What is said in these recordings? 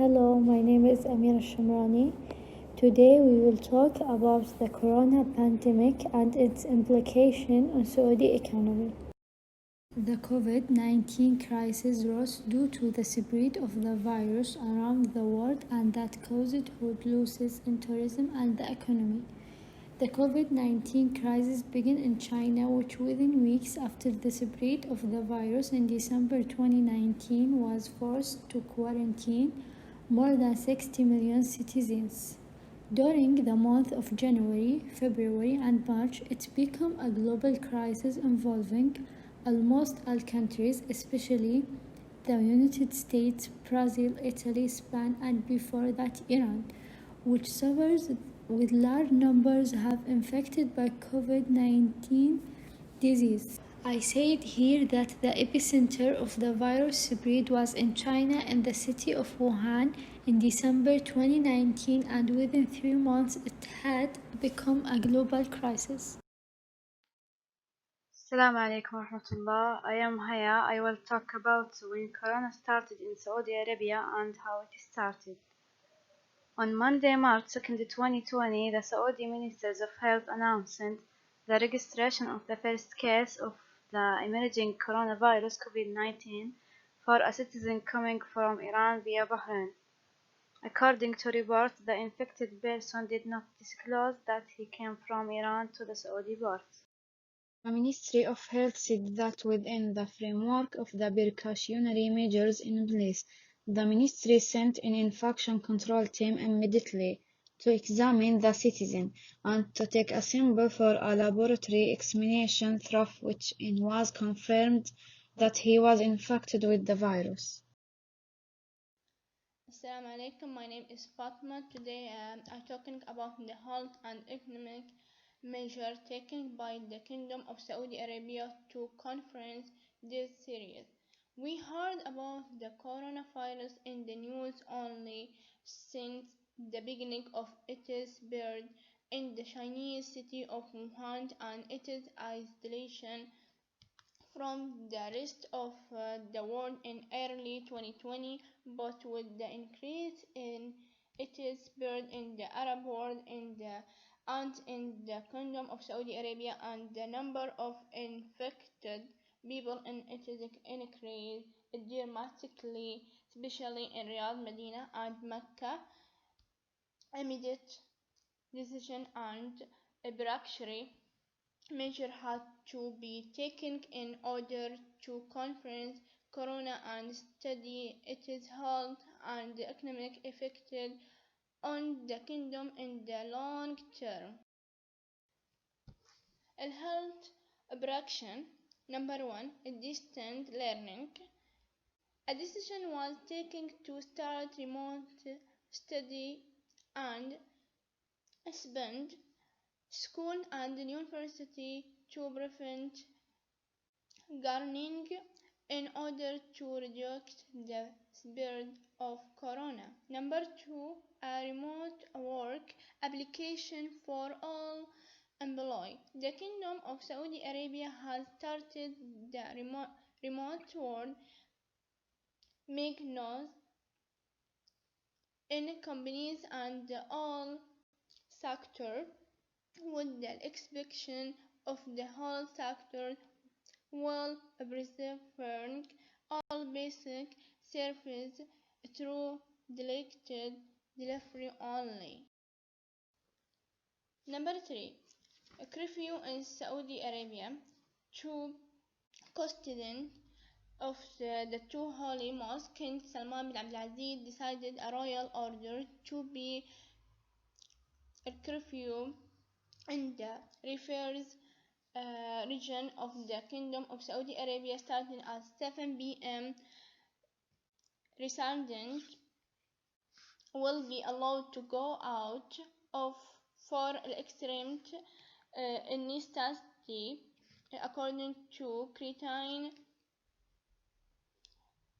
Hello, my name is Amira Shamrani. Today we will talk about the corona pandemic and its implication on Saudi economy. The COVID-19 crisis rose due to the spread of the virus around the world and that caused huge losses in tourism and the economy. The COVID-19 crisis began in China, which within weeks after the spread of the virus in December 2019 was forced to quarantine more than 60 million citizens. During the month of January, February, and March, it became a global crisis involving almost all countries, especially the United States, Brazil, Italy, Spain, and before that Iran, which suffers with large numbers have infected by COVID-19 disease. I said here that the epicenter of the virus spread was in China in the city of Wuhan in December 2019, and within 3 months it had become a global crisis. Assalamu alaikum warahmatullah. I am Haya. I will talk about when Corona started in Saudi Arabia and how it started. On Monday, March 2nd, 2020, the Saudi Ministers of Health announced the registration of the first case of the emerging coronavirus COVID-19 for a citizen coming from Iran via Bahrain. According to reports, the infected person did not disclose that he came from Iran to the Saudi port. The Ministry of Health said that within the framework of the precautionary measures in place, the ministry sent an infection control team immediately to examine the citizen and to take a sample for a laboratory examination through which it was confirmed that he was infected with the virus. Assalamu alaikum, my name is Fatma. Today I'm talking about the health and economic measure taken by the Kingdom of Saudi Arabia to confront this series. We heard about the coronavirus in the news only since the beginning of its spread in the Chinese city of Wuhan and its isolation from the rest of the world in early 2020, but with the increase in its spread in the Arab world and in the Kingdom of Saudi Arabia and the number of infected people in it is increased dramatically, especially in Riyadh, Medina and Mecca. Immediate decision and precautionary measures had to be taken in order to confront corona and study its health and economic effects on the kingdom in the long term. Health precaution number one, distant learning. A decision was taken to start remote study and suspend school and university to prevent gardening in order to reduce the spread of corona. Number two, a remote work application for all employees. The Kingdom of Saudi Arabia has started the remote work mechanism in companies and all sectors, with the expectation of the whole sector while preserving all basic services through delegated delivery only. Number three, a curfew in Saudi Arabia. Two custodians of the two holy mosques, King Salman bin Abdulaziz decided a royal order to be a curfew in the refers region of the Kingdom of Saudi Arabia starting at 7 p.m. Residents will be allowed to go out of for extreme necessity according to Cretan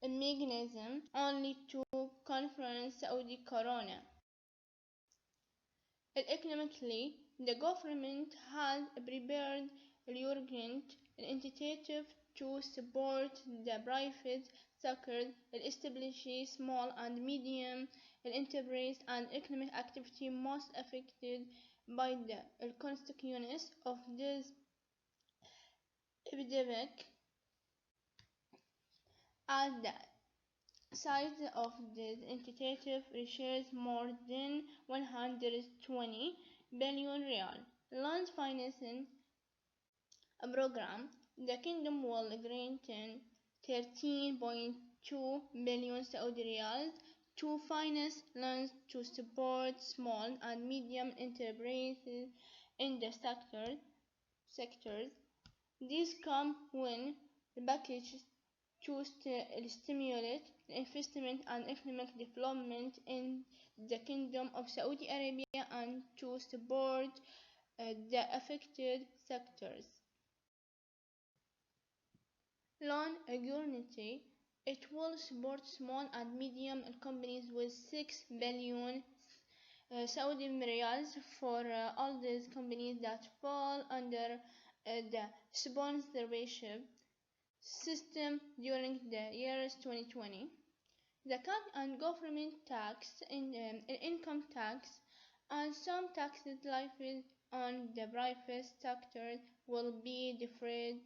mechanism only to confront Saudi corona. Economically, the government has prepared urgent initiatives to support the private sectors establish small and medium enterprise and economic activity most affected by the consequences of this epidemic. As the size of this entity reaches more than 120 billion real loans financing program, the kingdom will grant 13.2 billion Saudi riyals to finance loans to support small and medium enterprises in the sectors. These come when the package to stimulate investment and economic development in the Kingdom of Saudi Arabia and to support the affected sectors. Loan guarantee. It will support small and medium companies with 6 billion Saudi riyals for all these companies that fall under the sponsorship system during the years 2020. The cut and government tax in income tax and some taxes levied on the private sector will be deferred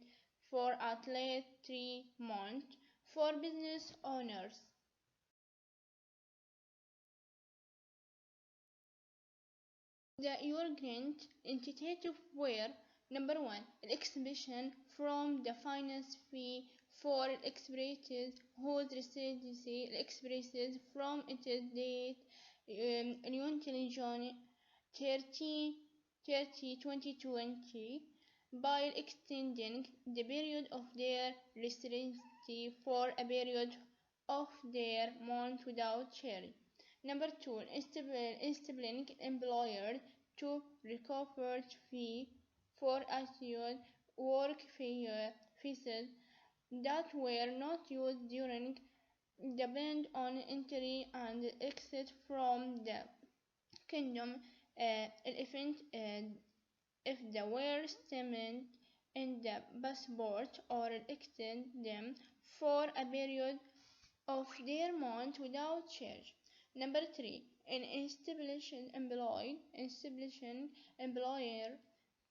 for at least 3 months for business owners. The Eurogrant entity were number one, exhibition from the finance fee for expresses whose residency expresses from its date until June 30, 2020 by extending the period of their residency for a period of their month without sharing. Number two, enabling employer to recover fee for assured work fees that were not used during the ban on entry and exit from the kingdom event if they were stemmed in the passport or extend them for a period of their month without charge. Number three, an establishing employer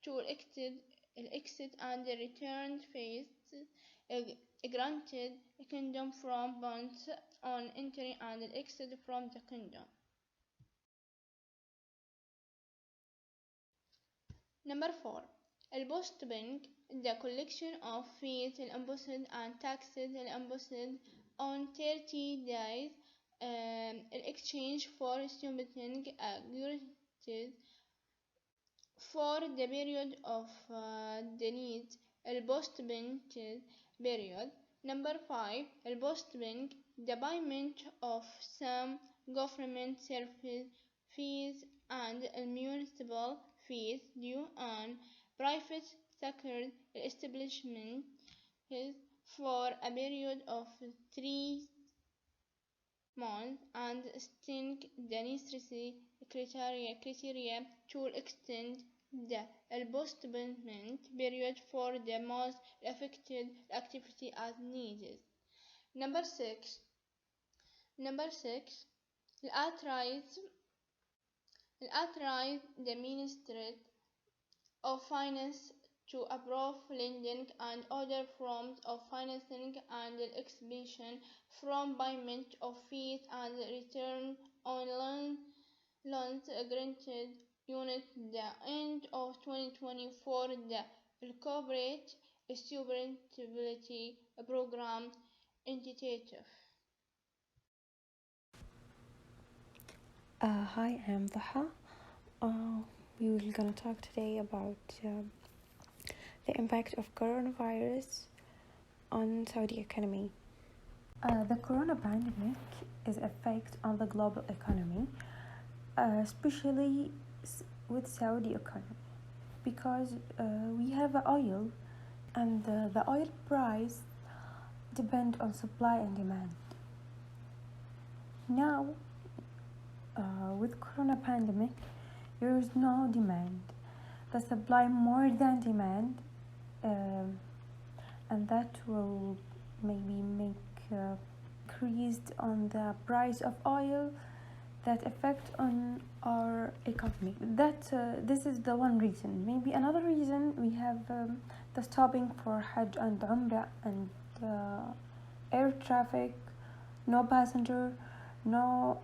to exit and return fees uh, granted kingdom from bonds on entry and exit from the kingdom. Number four, البوست bank, the collection of fees imposed and taxes imposed on 30 days in exchange for submitting guarantees for the period of the need البوست period. Number five, البوست bank, the payment of some government service fees and municipal fees due on private sector establishments for a period of 3 months and setting the necessary criteria to extend the postponement period for the most affected activity as needed. Number six, authorize the Ministry of Finance to approve lending and other forms of financing and the exhibition from payment of fees and return on loans granted unit the end of 2020 for the corporate sustainability program initiative. Hi, I'm Dhaha. We will gonna talk today about the impact of coronavirus on Saudi economy. The corona pandemic is effect on the global economy, especially with Saudi economy, because we have oil, and the oil price depend on supply and demand. Now, with corona pandemic, there is no demand. The supply more than demand, and that will maybe make increased on the price of oil that affect on our economy. This is the one reason. Maybe another reason we have the stopping for Hajj and Umrah and air traffic, no passenger, no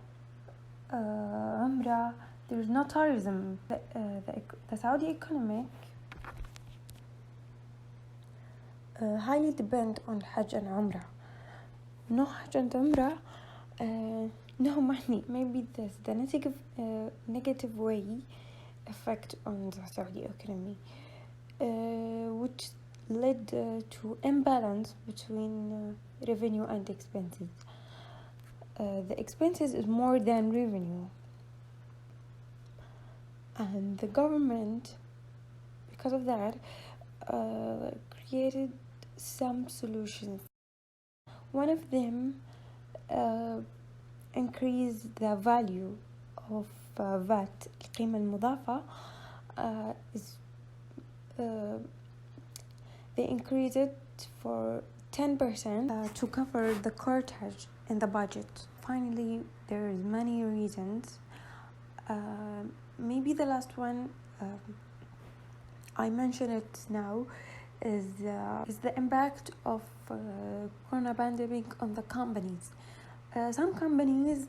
Umrah. There's no tourism. The Saudi economic highly depend on Hajj and Umrah. No Hajj and Umrah, no money. Maybe this the negative way effect on the Saudi economy, which led to imbalance between revenue and expenses. The expenses is more than revenue, and the government, because of that, created some solutions. One of them increase the value of VAT, القيمة المضافة, is they increase it for 10% to cover the cortage in the budget. Finally, there is many reasons. Maybe the last one, I mention it now, is the impact of corona pandemic on the companies. Some companies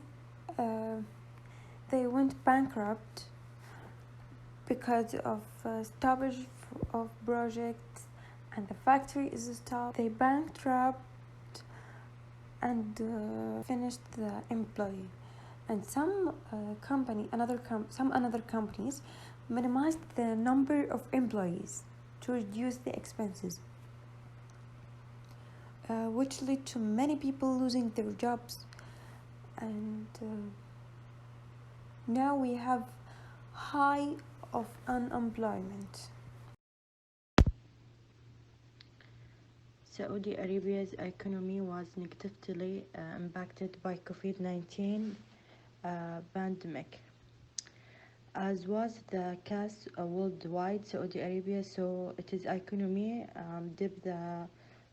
they went bankrupt because of stoppage of projects, and the factory is stopped. They bankrupt and finished the employee. And some other companies minimized the number of employees to reduce the expenses, which led to many people losing their jobs. And now we have high of unemployment. Saudi Arabia's economy was negatively impacted by COVID-19 pandemic. As was the case worldwide, Saudi Arabia saw its economy dip the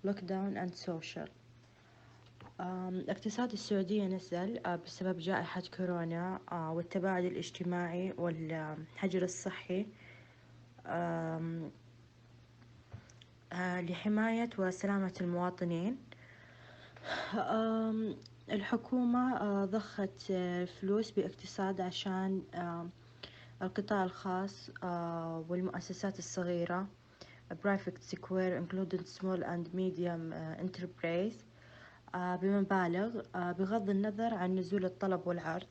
lockdown and social. اقتصاد السعودية نزل بسبب جائحة كورونا والتباعد الاجتماعي والحجر الصحي لحماية وسلامة المواطنين. الحكومة ضخت فلوس باقتصاد عشان القطاع الخاص والمؤسسات الصغيرة private sector including small and medium enterprise بمبالغ بغض النظر عن نزول الطلب والعرض.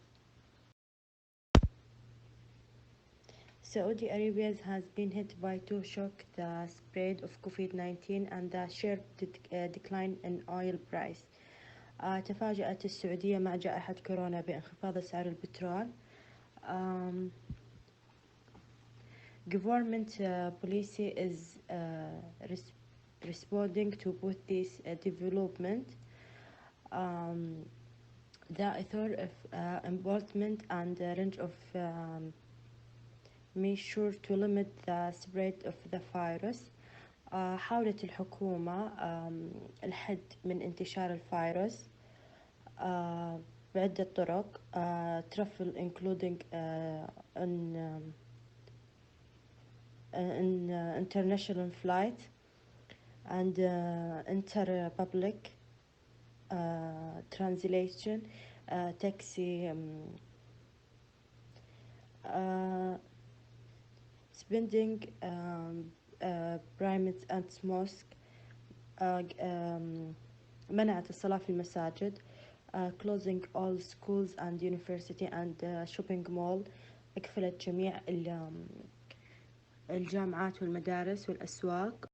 Saudi Arabia has been hit by two shocks, the spread of COVID-19 and the sharp decline in oil price. تفاجأت السعودية مع جائحة كورونا بانخفاض أسعار البترول. Government policy is responding to both this development. The author of enforcement and range of measure to limit the spread of the virus. حاولت الحكومة الحد من انتشار الفيروس بعدة طرق travel including in international flight and inter-public translation, taxi, spending primates and mosque, منعت الصلاة في المساجد, closing all schools and university and shopping mall, أقفلت جميع الجامعات والمدارس والأسواق.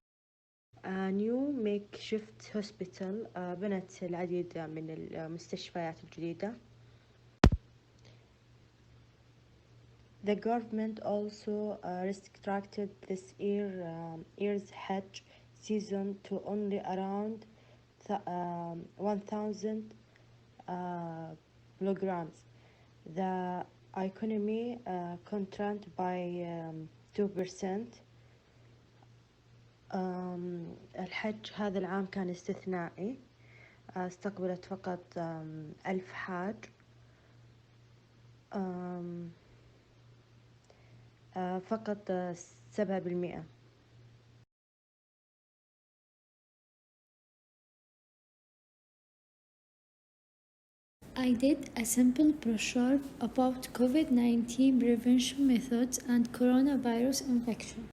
new makeshift hospital, بنت العديد من المستشفيات الجديدة. The government also restricted this year's Hajj season to only around 1,000 pilgrims. The economy contracted by 2%. الحج هذا العام كان استثنائي. استقبلت فقط 1000 حاج. فقط 7%. I did a simple brochure about COVID-19 prevention methods and coronavirus infection.